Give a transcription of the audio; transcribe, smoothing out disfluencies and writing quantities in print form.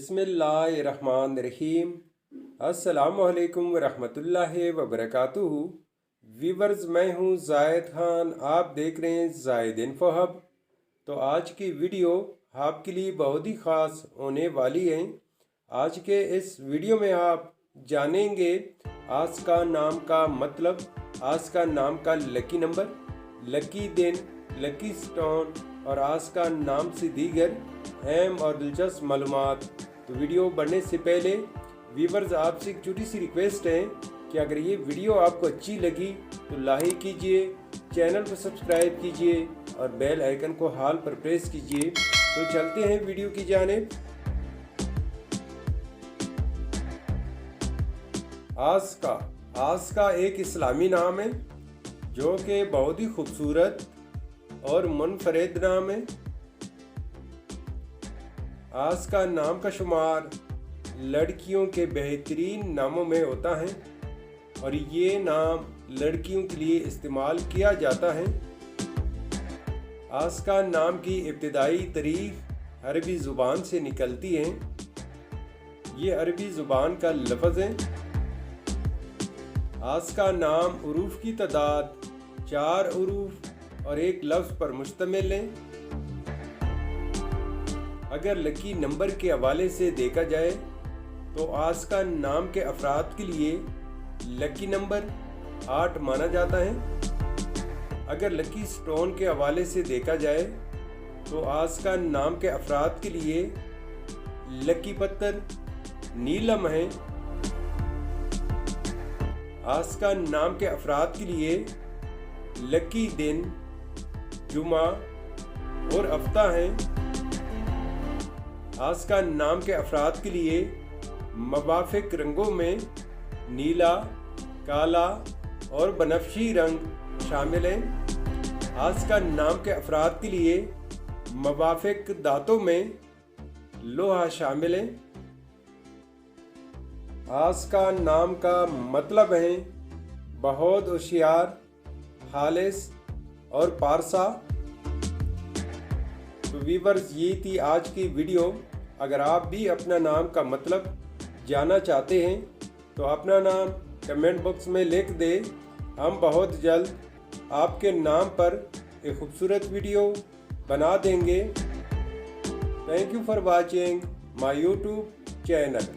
बिस्मिल्लाहिर्रहमानिर्रहीम। अस्सलामुअलैकुम वरहमतुल्लाहि वबरकातुहू। व्यूवर्स, मैं हूं जायद खान, आप देख रहे हैं जायद इन्फो हब। तो आज की वीडियो आपके लिए बहुत ही ख़ास होने वाली है। आज के इस वीडियो में आप जानेंगे आज का नाम का मतलब, आज का नाम का लकी नंबर, लकी दिन, लकी स्टोन और आज का नाम से दीगर अहम और दिलचस्प मालूमात। तो वीडियो बढ़ने से पहले व्यूवर्स, आपसे एक छोटी सी रिक्वेस्ट है कि अगर ये वीडियो आपको अच्छी लगी तो लाइक कीजिए, चैनल को सब्सक्राइब कीजिए और बेल आइकन को हाल पर प्रेस कीजिए। तो चलते हैं वीडियो की जानिब। आज का एक इस्लामी नाम है जो कि बहुत ही खूबसूरत और मुनफरिद नाम है। आज का नाम का शुमार लड़कियों के बेहतरीन नामों में होता है और ये नाम लड़कियों के लिए इस्तेमाल किया जाता है। आज का नाम की इब्तिदाई तारीख अरबी ज़ुबान से निकलती है। ये अरबी ज़ुबान का लफ्ज़ है। आज का नाम उरूफ की तादाद 4 उरूफ और एक लफ्ज़ पर मुश्तमिल है। अगर लकी नंबर के हवाले से देखा जाए तो आज का नाम के अफराद के लिए लकी नंबर 8 माना जाता है। अगर लकी स्टोन के हवाले से देखा जाए तो आज का नाम के अफराद के लिए लकी पत्थर नीलम है। आज का नाम के अफराद के लिए लकी दिन जुमा और हफ्ता है। आज का नाम के अफराद के लिए मुवाफिक रंगों में नीला, काला और बनफशी रंग शामिल हैं। आज का नाम के अफराद के लिए मुवाफिक दांतों में लोहा शामिल है। आज का नाम का मतलब है बहुत होशियार, खालिस और पारसा। तो व्यूवर्स, ये थी आज की वीडियो। अगर आप भी अपना नाम का मतलब जानना चाहते हैं तो अपना नाम कमेंट बॉक्स में लिख दें। हम बहुत जल्द आपके नाम पर एक खूबसूरत वीडियो बना देंगे। Thank you for watching my YouTube channel.